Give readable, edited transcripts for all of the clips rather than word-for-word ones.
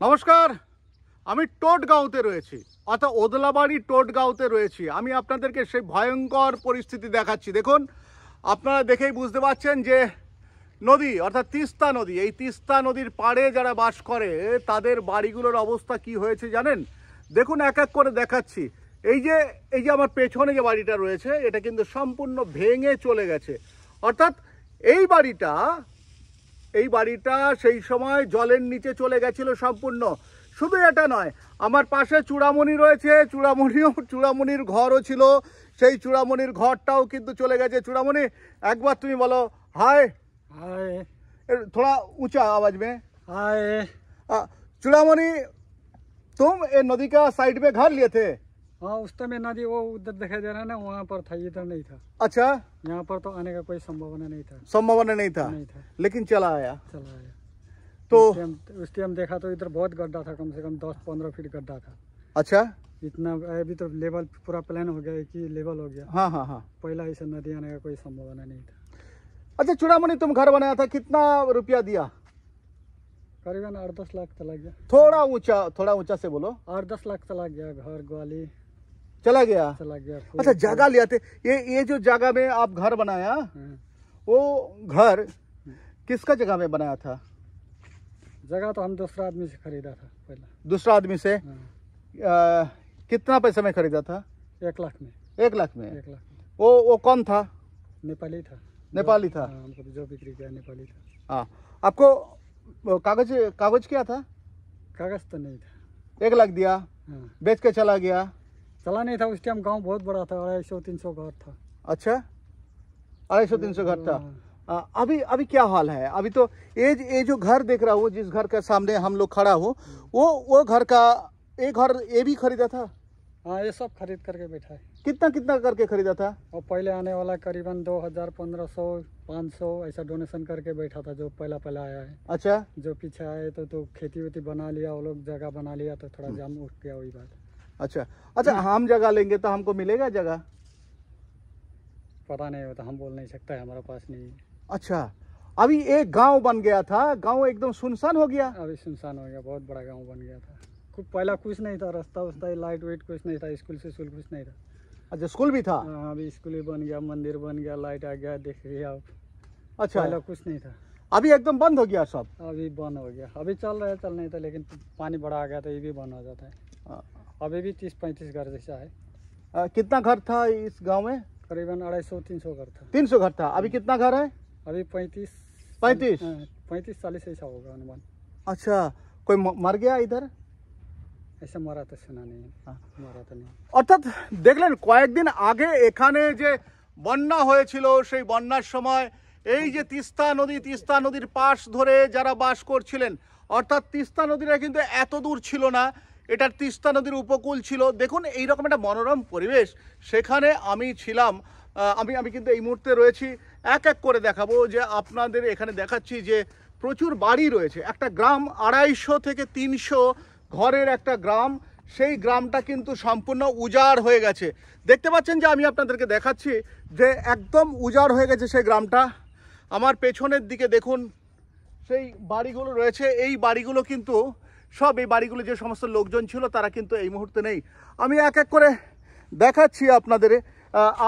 নমস্কার, আমি টোটগাঁওতে রয়েছি, অর্থাৎ ওদলাবাড়ি টোটগাঁওতে রয়েছি। আমি আপনাদেরকে সেই ভয়ঙ্কর পরিস্থিতি দেখাচ্ছি। দেখুন, আপনারা দেখেই বুঝতে পারছেন যে নদী অর্থাৎ তিস্তা নদী, এই তিস্তা নদীর পাড়ে যারা বাস করে তাদের বাড়িগুলোর অবস্থা কি হয়েছে জানেন? দেখুন, এক এক করে দেখাচ্ছি। এই যে আমার পেছনে যে বাড়িটা রয়েছে, এটা কিন্তু সম্পূর্ণ ভেঙে চলে গেছে। অর্থাৎ এই বাড়িটা সেই সময় জলের নিচে চলে গেছিল সম্পূর্ণ। শুধু এটা নয়, আমার পাশে চূড়ামণি রয়েছে, চূড়ামণির ঘরও ছিল, সেই চূড়ামণির ঘরটাও কিন্তু চলে গেছে। চূড়ামণি, একবার তুমি বলো हाय। हाय, थोड़ा ऊंचा आवाज में। हाय। चूड़ामणि, तुम ये नदी का साइड में घर लिए थे? हाँ, उस टाइम नदी वो उधर दिखाई दे रहा है ना, वहाँ पर था, इधर नहीं था। अच्छा, यहाँ पर तो आने का कोई संभावना नहीं था। संभावना नहीं था, लेकिन चला आया। तो उस टाइम देखा तो इधर बहुत गड्ढा था, कम से कम 10-15 फीट गड्ढा था। अच्छा, इतना अभी तो लेवल पूरा प्लान हो गया, एक ही लेवल हो गया। हाँ हाँ हाँ। पहला ऐसा नदी आने का कोई संभावना नहीं था। अच्छा चूड़ामणि, तुम घर बनाया था, कितना रुपया दिया? करीबन 8-10 लाख चला गया। थोड़ा ऊंचा से बोलो। 8-10 लाख चला गया। घर ग्वाली चला गया। अच्छा, जगह लिया थे, ये जो जगह में आप घर बनाया, वो घर किसका जगह में बनाया था? जगह तो हम दूसरा आदमी से खरीदा था पहला। दूसरा आदमी से? कितना पैसे में खरीदा था? 1 लाख में। 1 लाख में? 1 लाख। वो कौन था? नेपाली था। नेपाली था? हमको जो बिक्री किया नेपाली था। हाँ, आपको कागज क्या था? कागज तो नहीं था। 1 लाख दिया, बेच के चला गया? चला नहीं था, उस टाइम गांव बहुत बड़ा था, 250-300 घर था। अच्छा, 250-300 घर था। अभी क्या हाल है? अभी तो ये जो घर देख रहा हूँ, जिस घर के सामने हम लोग खड़ा हो, वो घर का ये भी खरीदा था? हाँ, ये सब खरीद करके बैठा है। कितना करके खरीदा था? और पहले आने वाला करीबन 2000, 1500, 500 ऐसा डोनेशन करके बैठा था, जो पहला आया है। अच्छा, जो पीछे आए तो खेती वेती बना लिया, वो लोग जगह बना लिया, तो थोड़ा जाम उठ गया, वही बात। अच्छा, हम जगह लेंगे तो हमको मिलेगा जगह? पता नहीं होता, हम बोल नहीं सकता है, हमारा पास नहीं है। अच्छा, अभी एक गांव बन गया था, गांव एकदम सुनसान हो गया। अभी सुनसान हो गया, बहुत बड़ा गांव बन गया था। पहला कुछ नहीं था, रास्ता उस्ता, लाइट वाइट कुछ नहीं था, स्कूल कुछ नहीं था। अच्छा, स्कूल भी था? हाँ, अभी स्कूल भी बन गया, मंदिर बन गया, लाइट आ गया, देख रही आप। अच्छा, पहला कुछ नहीं था, अभी एकदम बंद हो गया सब? अभी बंद हो गया। अभी चल नहीं था, लेकिन पानी बड़ा आ गया तो ये भी बंद हो जाता है। अभी भी 30-35 घर जैसा है। कितना घर था इस गांव में? करीबन 250-300 घर था। 300 घर था। अभी कितना घर है? अभी 35-40 ऐसा होगा अनुमान। अच्छा, कोई मर गया इधर? ऐसा मरा तो सुना नहीं है। मरा तो नहीं। অর্থাৎ দেখলেন, কয়েকদিন আগে এখানে যে বন্যা হয়েছিল, সেই বন্যার সময় এই যে তিস্তা নদীর পাশ ধরে যারা বাস করছিলেন, অর্থাৎ তিস্তা নদীটা কিন্তু এত দূর ছিল না, এটা তিস্তা নদীর উপকূল ছিল। দেখুন, এইরকম একটা মনোরম পরিবেশ, সেখানে আমি ছিলাম। আমি কিন্তু এই মুহূর্তে রয়েছি। এক করে দেখাবো যে আপনাদের এখানে দেখাচ্ছি যে প্রচুর বাড়ি রয়েছে। একটা গ্রাম, 250 থেকে 300 ঘরের একটা গ্রাম, সেই গ্রামটা কিন্তু সম্পূর্ণ উজাড় হয়ে গেছে। দেখতে পাচ্ছেন যে আমি আপনাদেরকে দেখাচ্ছি যে একদম উজাড় হয়ে গেছে সেই গ্রামটা। আমার পেছনের দিকে দেখুন সেই বাড়িগুলো রয়েছে, এই বাড়িগুলো কিন্তু সব, এই বাড়িগুলো যে সমস্ত লোকজন ছিল তারা কিন্তু এই মুহূর্তে নেই। আমি এক করে দেখাচ্ছি আপনাদের।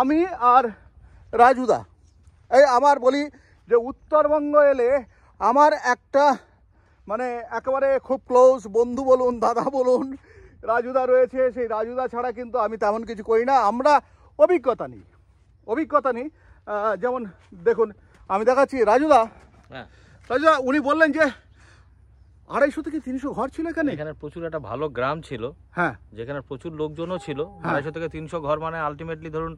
আমি আর রাজুদা, এই আমার বলি যে উত্তরবঙ্গ এলে আমার একটা মানে একেবারে খুব ক্লোজ বন্ধু বলুন, দাদা বলুন, রাজুদা রয়েছে। সেই রাজুদা ছাড়া কিন্তু আমি তেমন কিছু করি না। আমরা অভিজ্ঞতা নিই। যেমন দেখুন, আমি দেখাচ্ছি রাজুদা, উনি বললেন যে 250 থেকে 300 ঘর ছিল এখানে। প্রচুর একটা ভালো গ্রাম ছিল, হ্যাঁ, যেখানে প্রচুর লোকজনও ছিল। 250 থেকে 300 ঘর মানে আলটিমেটলি ধরুন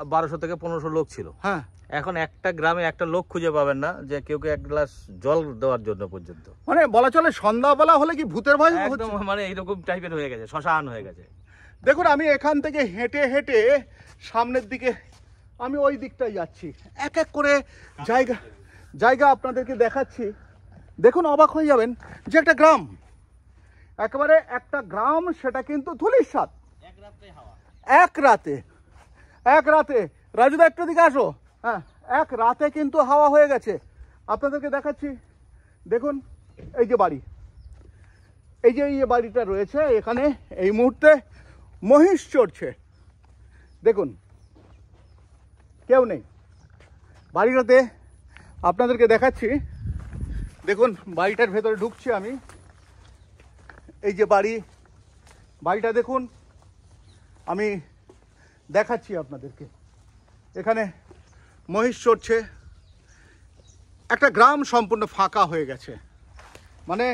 1200 থেকে 1500 লোক ছিল। হ্যাঁ, এখন একটা গ্রামে একটা লোক খুঁজে পাবেন না যে কেউ এক গ্লাস জল দেওয়ার জন্য পর্যন্ত। মানে বলা চলে সন্ধ্যাবেলা হলে কি ভূতের ভয়, একদম মানে এইরকম টাইপের হয়ে গেছে, শ্মশান হয়ে গেছে। দেখুন, আমি এখান থেকে হেঁটে সামনের দিকে আমি ওই দিকটাই যাচ্ছি। এক করে জায়গা আপনাদেরকে দেখাচ্ছি। দেখুন, অবাক হয়ে যাবেন যে একটা গ্রাম, একেবারে একটা গ্রাম, সেটা কিন্তু ধুলিস্বাদ। এক রাতে রাজুদা একটু দিকে আসো। হ্যাঁ, এক রাতে কিন্তু হাওয়া হয়ে গেছে। আপনাদেরকে দেখাচ্ছি, দেখুন এই যে বাড়ি, এই যে বাড়িটা রয়েছে এখানে এই মুহূর্তে মহিষ চড়ছে। দেখুন কেউ নেই বাড়িটাতে, আপনাদেরকে দেখাচ্ছি। দেখুন বাড়িটার ভেতরে ঢুকছি আমি। এই যে বাড়িটা দেখুন, আমি দেখাচ্ছি আপনাদেরকে। এখানে মহিষ চড়ছে, একটা গ্রাম সম্পূর্ণ ফাঁকা হয়ে গেছে। মানে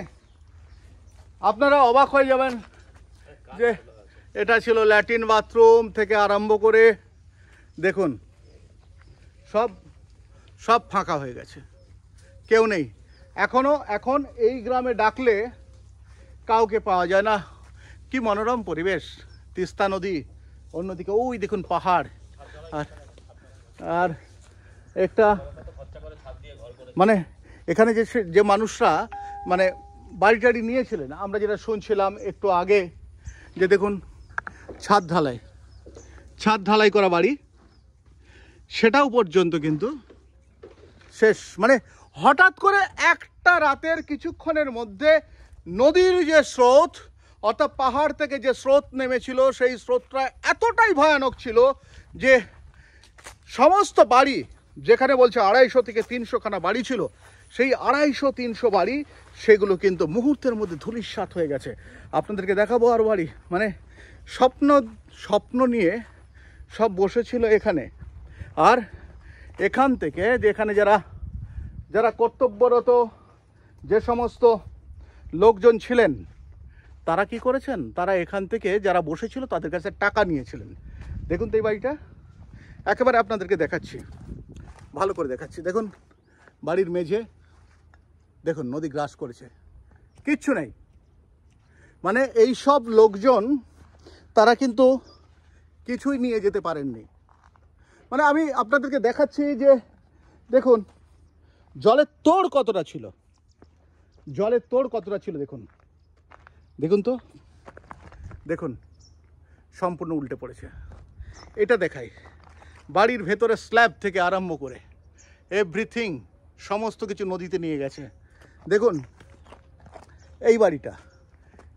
আপনারা অবাক হয়ে যাবেন যে এটা ছিল ল্যাট্রিন বাথরুম থেকে আরম্ভ করে দেখুন সব ফাঁকা হয়ে গেছে, কেউ নেই। এখন এই গ্রামে ডাকলে কাউকে পাওয়া যায় না। কি মনোরম পরিবেশ, তিস্তা নদী, অন্যদিকে ওই দেখুন পাহাড়, আর একটা মানে এখানে যে মানুষরা মানে বাড়ি টাড়ি নিয়েছিলেন, আমরা যেটা শুনছিলাম একটু আগে যে দেখুন ছাদ ঢালাই করা বাড়ি, সেটাও পর্যন্ত কিন্তু শেষ। মানে হঠাৎ করে একটা রাতের কিছুক্ষণের মধ্যে নদীর যে স্রোত, অর্থাৎ পাহাড় থেকে যে স্রোত নেমেছিল, সেই স্রোতটা এতটাই ভয়ানক ছিল যে সমস্ত বাড়ি, যেখানে বলছে 250 থেকে 300 খানা বাড়ি ছিল, সেই 250-300 বাড়ি সেগুলো কিন্তু মুহূর্তের মধ্যে ধূলিসাৎ হয়ে গেছে। আপনাদেরকে দেখাবো আর বাড়ি, মানে স্বপ্ন নিয়ে সব বসেছিল এখানে। আর এখান থেকে যেখানে যারা কর্তব্যরত যে সমস্ত লোকজন ছিলেন, তারা কি করেছেন, তারা এখান থেকে যারা বসেছিল তাদের কাছে টাকা নিয়েছিলেন। দেখুন তো এই বাড়িটা একেবারে আপনাদেরকে দেখাচ্ছি, ভালো করে দেখাচ্ছি। দেখুন বাড়ির মেঝে, দেখুন নদী গ্রাস করেছে, কিচ্ছু নেই। মানে এই সব লোকজন তারা কিন্তু কিছুই নিয়ে যেতে পারেননি। মানে আমি আপনাদেরকে দেখাচ্ছি যে দেখুন জলের তোড় কতটা ছিল, দেখুন তো, দেখুন সম্পূর্ণ উল্টে পড়েছে। এটা দেখাই, বাড়ির ভেতরে স্ল্যাব থেকে আরম্ভ করে এভরিথিং সমস্ত কিছু নদীতে নিয়ে গেছে। দেখুন এই বাড়িটা,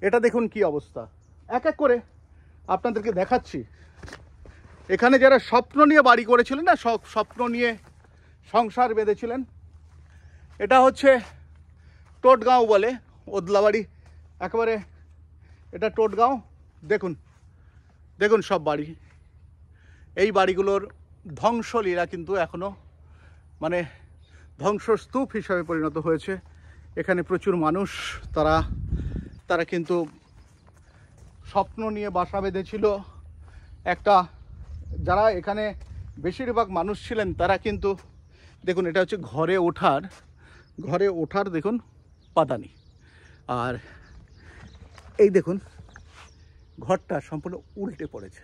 এটা দেখুন কি অবস্থা। এক এক করে আপনাদেরকে দেখাচ্ছি। এখানে যারা স্বপ্ন নিয়ে বাড়ি করেছিলেন না, স্বপ্ন নিয়ে সংসার বেঁধেছিলেন, এটা হচ্ছে টোটগাঁও বলে, ওদলাবাড়ি একেবারে, এটা টোটগাঁও। দেখুন সব বাড়ি, এই বাড়িগুলোর ধ্বংসলীলা কিন্তু এখনো মানে ধ্বংসস্তূপ হিসাবে পরিণত হয়েছে। এখানে প্রচুর মানুষ, তারা কিন্তু স্বপ্ন নিয়ে বাসা বেঁধেছিল। একটা যারা এখানে বেশিরভাগ মানুষ ছিলেন তারা কিন্তু দেখুন, এটা হচ্ছে ঘরে ওঠার দেখুন পাদানি, আর এই দেখুন ঘরটা সম্পূর্ণ উল্টে পড়েছে।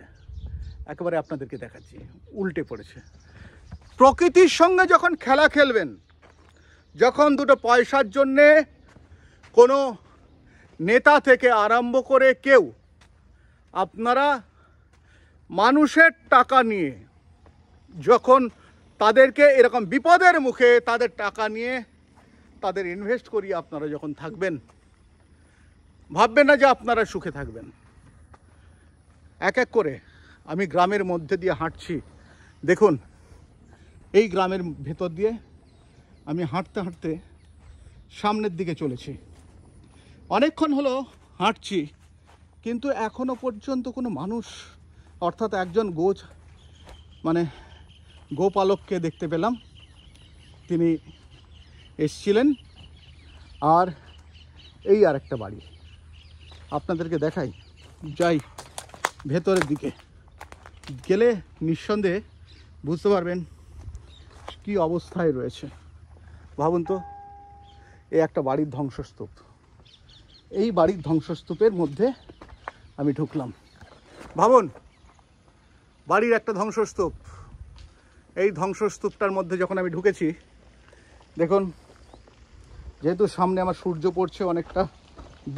একেবারে আপনাদেরকে দেখাচ্ছি, উল্টে পড়েছে। প্রকৃতির সঙ্গে যখন খেলা খেলবেন, যখন দুটো পয়সার জন্যে কোনো নেতা থেকে আরম্ভ করে কেউ, আপনারা মানুষের টাকা নিয়ে যখন তাদেরকে এরকম বিপদের মুখে তাদের টাকা নিয়ে তাদের ইনভেস্ট করিয়ে আপনারা যখন থাকবেন, ভাববেন না যে আপনারা সুখে থাকবেন। এক এক করে আমি গ্রামের মধ্যে দিয়ে হাঁটছি। দেখুন এই গ্রামের ভেতর দিয়ে আমি হাঁটতে হাঁটতে সামনের দিকে চলেছি। অনেকক্ষণ হলো হাঁটছি, কিন্তু এখনো পর্যন্ত কোনো মানুষ, অর্থাৎ একজন গোপালককে দেখতে পেলাম, তিনি এসছিলেন। আর এই আর একটা বাড়ি আপনাদেরকে দেখাই, যাই ভেতরের দিকে গেলে নিঃসন্দেহে বুঝতে পারবেন কি অবস্থায় রয়েছে। ভাবুন তো, এই একটা বাড়ির ধ্বংসস্তূপ, এই বাড়ির ধ্বংসস্তূপের মধ্যে আমি ঢুকলাম। ভাবুন বাড়ির একটা ধ্বংসস্তূপ, এই ধ্বংসস্তূপটার মধ্যে যখন আমি ঢুকেছি, দেখুন যেহেতু সামনে আমার সূর্য পড়ছে, অনেকটা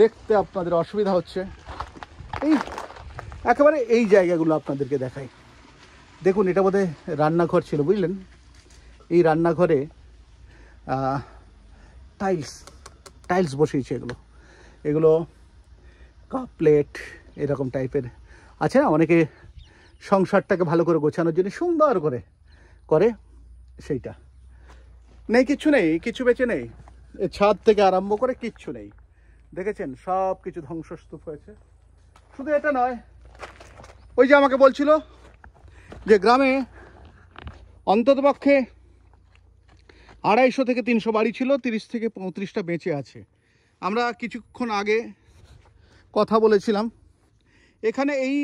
দেখতে আপনাদের অসুবিধা হচ্ছে। একেবারে এই জায়গাগুলো আপনাদেরকে দেখাই। দেখুন এটা বোধহয় রান্নাঘর ছিল, বুঝলেন? এই রান্নাঘরে টাইলস বসিয়েছে। এগুলো কাপ প্লেট এরকম টাইপের আছে না, অনেকে সংসারটাকে ভালো করে গোছানোর জন্য সুন্দর করে করে, সেইটা নেই, কিচ্ছু নেই, কিছু বেঁচে নেই। এই ছাদ থেকে আরম্ভ করে কিচ্ছু নেই, দেখেছেন সব কিছু ধ্বংসস্তূপ হয়েছে। শুধু এটা নয়, ওই যে আমাকে বলছিল যে গ্রামে অন্ততপক্ষে 250 থেকে 300 বাড়ি ছিল, 30 থেকে 35টা বেঁচে আছে। আমরা কিছুক্ষণ আগে কথা বলেছিলাম, এখানে এই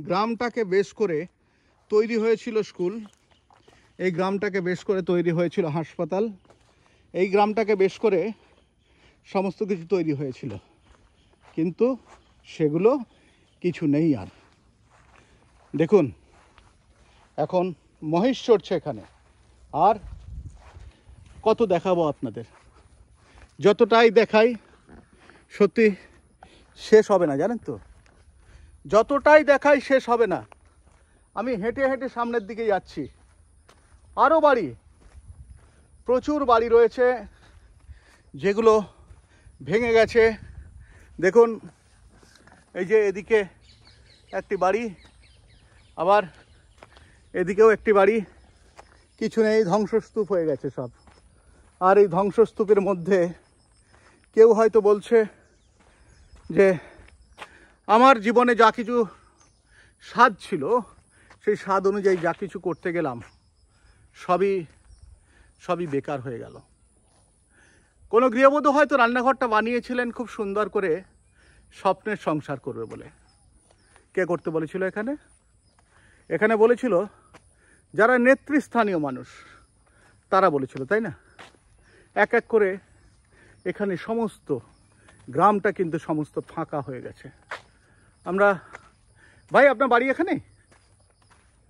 গ্রামটাকে বেশ করে তৈরি হয়েছিল স্কুল, এই গ্রামটাকে বেশ করে তৈরি হয়েছিল হাসপাতাল, এই গ্রামটাকে বেশ করে সমস্ত কিছু তৈরি হয়েছিল, কিন্তু সেগুলো কিছু নেই আর। দেখুন এখন মহিষ চড়ছে এখানে, আর কত দেখাবো আপনাদের, যতটাই দেখাই সত্যি শেষ হবে না, জানেন তো, যতটাই দেখাই শেষ হবে না। আমি হেঁটে হেঁটে সামনের দিকে যাচ্ছি, আরও বাড়ি, প্রচুর বাড়ি রয়েছে যেগুলো ভেঙে গেছে। দেখুন এই যে এদিকে একটি বাড়ি, আবার এদিকেও একটি বাড়ি, কিছু নেই, ধ্বংসস্তূপ হয়ে গেছে সব। আর এই ধ্বংসস্তূপের মধ্যে কেউ হয়তো বলছে যে আমার জীবনে যা কিছু স্বাদ ছিল, সেই স্বাদ অনুযায়ী যা কিছু করতে গেলাম সবই বেকার হয়ে গেল। কোনো গৃহবধূ হয়তো রান্নাঘরটা বানিয়েছিলেন খুব সুন্দর করে স্বপ্নের সংসার করবে বলে। কে করতে বলেছিল এখানে? এখানে বলেছিল যারা নেতৃস্থানীয় মানুষ, তারা বলেছিল, তাই না? এক এক করে এখানে সমস্ত গ্রামটা কিন্তু সমস্ত ফাঁকা হয়ে গেছে। আমরা, ভাই আপনার বাড়ি এখানে?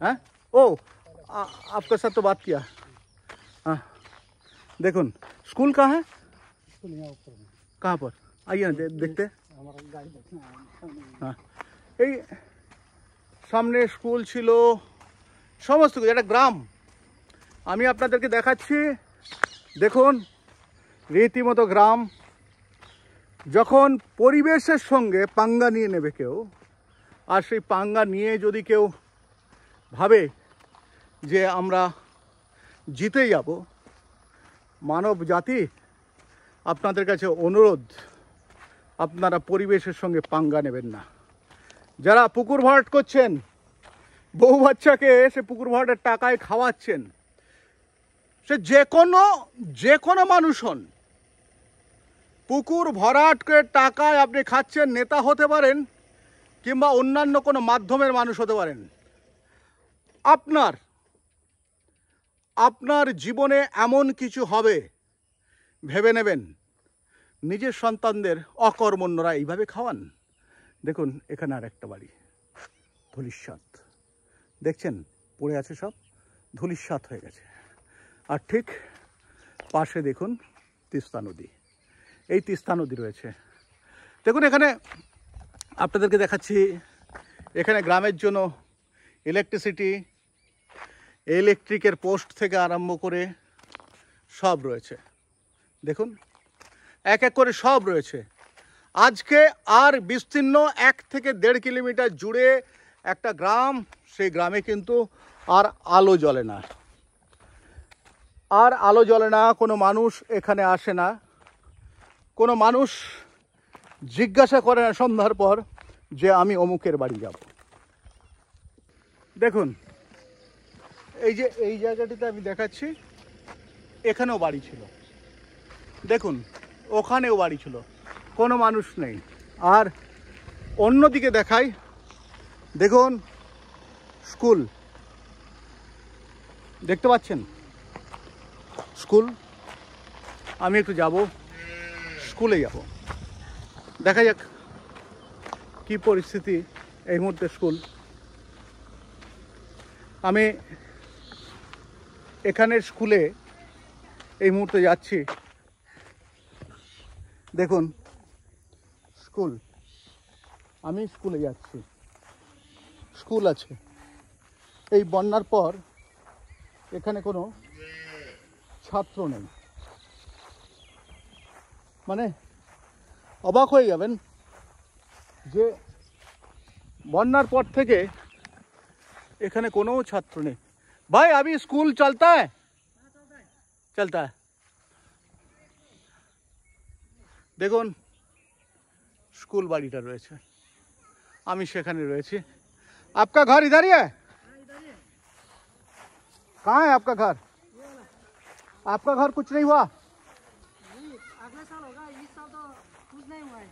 হ্যাঁ, ও আপনার সাথে তো বাত কিয়া। हाँ देखो स्कूल कहाँ है? स्कूल यहाँ ऊपर में। कहाँ पर? आइए ना देखते। हमारा गाड़ी देखना है। हाँ এই সামনে স্কুল ছিল, সমস্ত কিছু, একটা গ্রাম। আমি আপনাদেরকে দেখাচ্ছি, দেখুন রীতিমতো গ্রাম। যখন পরিবেশের সঙ্গে পাঙ্গা নিয়ে নেবে কেউ, আর সেই পাঙ্গা নিয়ে যদি কেউ ভাবে যে আমরা জিতে যাব, মানব জাতি আপনাদের কাছে অনুরোধ, আপনারা পরিবেশের সঙ্গে পাঙ্গা নেবেন না। যারা পুকুর ভরাট করছেন, বউ বাচ্চাকে সে পুকুর ভরাটের টাকায় খাওয়াচ্ছেন, সে যে কোনো মানুষ হন, পুকুর ভরাট করে টাকায় আপনি খাচ্ছেন, নেতা হতে পারেন কিংবা অন্যান্য কোনো মাধ্যমের মানুষ হতে পারেন, আপনার জীবনে এমন কিছু হবে ভেবে নেবেন। নিজের সন্তানদের অকর্মণ্যরা এইভাবে খাওয়ান। দেখুন এখানে আর একটা বাড়ি, ধূলিসাৎ, দেখছেন পড়ে আছে, সব ধূলিসাৎ হয়ে গেছে। আর ঠিক পাশে দেখুন তিস্তা নদী, এই তিস্তা নদী রয়েছে। দেখুন এখানে আপনাদেরকে দেখাচ্ছি, এখানে গ্রামের জন্য ইলেকট্রিসিটি, ইলেকট্রিকের পোস্ট থেকে আরম্ভ করে সব রয়েছে। দেখুন এক এক করে সব রয়েছে। আজকে আর বিস্তীর্ণ 1 থেকে 1.5 কিলোমিটার জুড়ে একটা গ্রাম, সেই গ্রামে কিন্তু আর আলো জ্বলে না, আর আলো জ্বলে না। কোনো মানুষ এখানে আসে না, কোনো মানুষ জিজ্ঞাসা করে না সন্ধ্যার পর যে আমি অমুকের বাড়ি যাব। দেখুন এই যে এই জায়গাটিতে আমি দেখাচ্ছি, এখানেও বাড়ি ছিল, দেখুন ওখানেও বাড়ি ছিল, কোনো মানুষ নেই। আর অন্যদিকে দেখাই, দেখুন স্কুল, দেখতে পাচ্ছেন স্কুল। আমি একটু যাব, স্কুলে যাব, দেখা যাক কি পরিস্থিতি এই মুহূর্তে স্কুল। আমি এখানের স্কুলে এই মুহূর্তে যাচ্ছি, দেখুন স্কুল, আমি স্কুলে যাচ্ছি, স্কুল আছে। এই বন্যার পর এখানে কোনো ছাত্র নেই, মানে অবাক হয়ে যাবেন যে বন্যার পর থেকে এখানে কোনো ছাত্র নেই। ভাই अभी स्कूल चलता है? चलता है। দেখুন স্কুল বাড়িটা রয়েছে, আমি সেখানে রয়েছি। आपका घर इधर ही है? कहाँ है आपका घर? आपका घर कुछ नहीं हुआ? अगले साल होगा, इस साल तो कुछ नहीं हुआ है।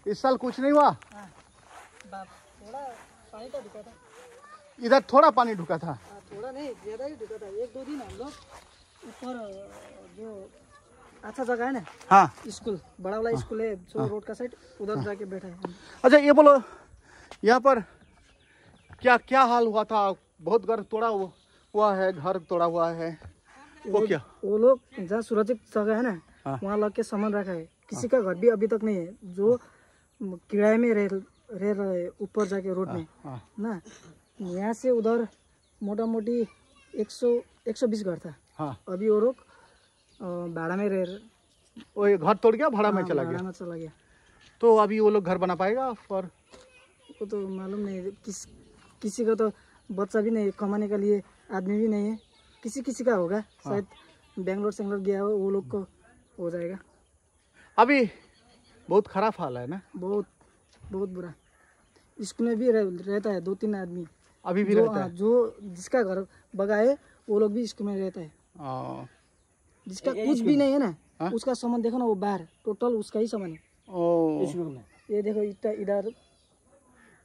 इस साल कुछ नहीं हुआ? थोड़ा पानी तो ढुका था। इधर थोड़ा पानी ढुका था। थोड़ा नहीं, ज्यादा ही ढुका था। 1-2 दिन हम लोग ऊपर जो अच्छा जगह है ना, हाँ स्कूल, बड़ा वाला स्कूल है जो रोड का साइड, उधर जाके बैठे हैं। अच्छा ये बोलो, यहाँ पर क्या क्या हाल हुआ था? बहुत घर तोड़ा हुआ है, घर तोड़ा हुआ है, वो क्या? वो लोग जहाँ सुरक्षित जगह है ना, हाँ। वहाँ लग के सामान रखा है। किसी का घर भी अभी तक नहीं है। जो किराए में रह रहे ऊपर जाके रोड में हाँ ना, यहाँ से उधर मोटा मोटी 120 घर था। हाँ, अभी वो लोग भाड़ा में रह वो ये घर तोड़ गया, भाड़ा में चला भाड़ा गया। में चला गया। तो अभी वो लोग घर बना पाएगा? और वो तो मालूम नहीं, किसी का तो बच्चा भी नहीं, कमाने के लिए आदमी भी नहीं है। किसी का होगा शायद, बेंगलोर सेंगलोर गया हो, वो लोग को हो जाएगा। अभी बहुत खराब हाल है ना? बहुत बहुत बुरा। स्कूल में भी रहता है 2-3 आदमी, अभी भी जो रहता है? जो जिसका घर बगा है वो लोग भी स्कूल में रहता है। जिसका कुछ भी नहीं है ना, हाँ? उसका सामान देखो ना, वो बाहर टोटल उसका ही सामान है ओ, स्कूल में। ये देखो इधर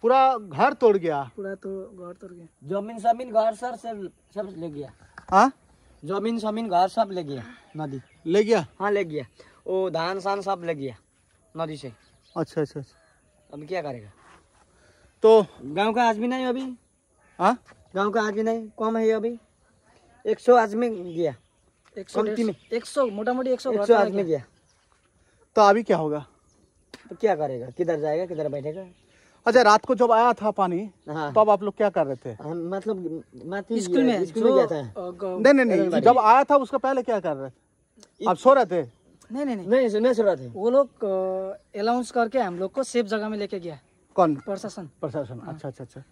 पूरा घर तोड़ गया। पूरा तो घर तोड़ गया। जमीन घर सर सब ले गया। हाँ, जमीन घर सब ले गया नदी। ले गया? हाँ ले गया, वो धान सान सब ले गया नदी से। अच्छा अच्छा अच्छा। अभी क्या करेगा? तो गांव का आदमी नहीं अभी, हाँ, गांव का आदमी नहीं, कम है अभी। 100 आदमी गया, 100 मोटा मोटी 100 100 आदमी गया। तो अभी क्या होगा? तो क्या करेगा? किधर जाएगा, किधर बैठेगा? अच्छा, रात को जब आया था पानी, हाँ तब आप लोग क्या कर रहे थे? मतलब स्कूल में स्कूल में गया था। नहीं नहीं नहीं, जब आया था उसका पहले क्या कर रहे थे? आप सो रहे थे? नहीं नहीं नहीं, नहीं सुन रहा थे। वो लोग अलाउंस करके हम लोग को सेफ जगह में लेके गया कौन? प्रशासन। प्रशासन? अच्छा अच्छा अच्छा।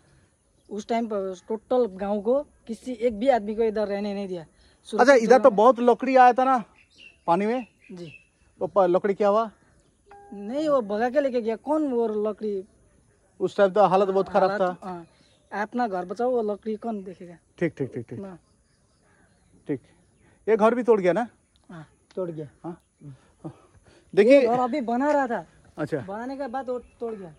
उस टाइम पर टोटल गांव को किसी एक भी आदमी को इधर रहने नहीं दिया। अच्छा, इधर तो बहुत लकड़ी आया था ना पानी में, जी वो लकड़ी क्या हुआ? नहीं, वो भगा के लेके गया। कौन वो लकड़ी? उस टाइम तो हालत बहुत खराब था। हाँ, अपना घर बचाओ, वो लकड़ी कौन देखेगा ठीक ठीक ठीक ठीक ना। ठीक। ये घर भी तोड़ गया ना? हाँ, तोड़ गया। हाँ, देखिए। और अभी बना रहा था, अच्छा, बनाने के बाद वो तोड़ गया।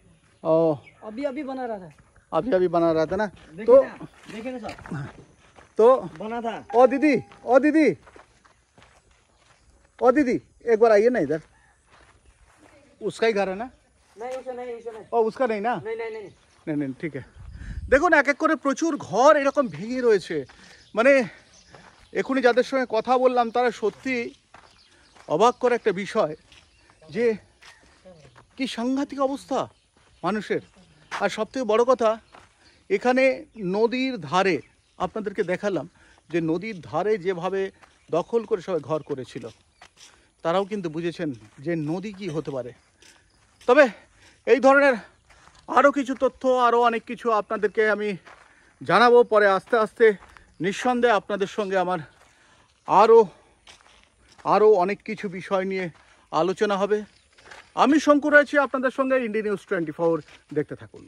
ओ, अभी बना रहा था। अभी बना रहा था ना। तो देखे ना सर, तो बना था। ओ दीदी, ओ दीदी, ओ दीदी, एक बार आइए ना इधर। उसका ही घर है ना? नहीं उसे नहीं ও उसका नहीं ना? नहीं नहीं नहीं नहीं नहीं, ঠিক আছে। দেখুন এক এক করে প্রচুর ঘর এরকম ভেঙে রয়েছে। মানে এখনই যাদের সঙ্গে কথা বললাম তারা সত্যি অবাক করে একটা বিষয়, যে কি সাংঘাতিক অবস্থা মানুষের। আর সবথেকে বড় কথা, এখানে নদীর ধারে আপনাদেরকে দেখালাম যে নদীর ধারে যেভাবে দখল করে সবাই ঘর করেছিল, তারাও কিন্তু বুঝেছেন যে নদী কি হতে পারে। তবে এই ধরনের আরও কিছু তথ্য, আরও অনেক কিছু আপনাদেরকে আমি জানাবো পরে। আস্তে আস্তে নিঃসন্দেহে আপনাদের সঙ্গে আমার আরও অনেক কিছু বিষয় নিয়ে আলোচনা হবে। আমি শঙ্কর আছি আপনাদের সঙ্গে, ইন্ডিয়া নিউজ 24 দেখতে থাকুন।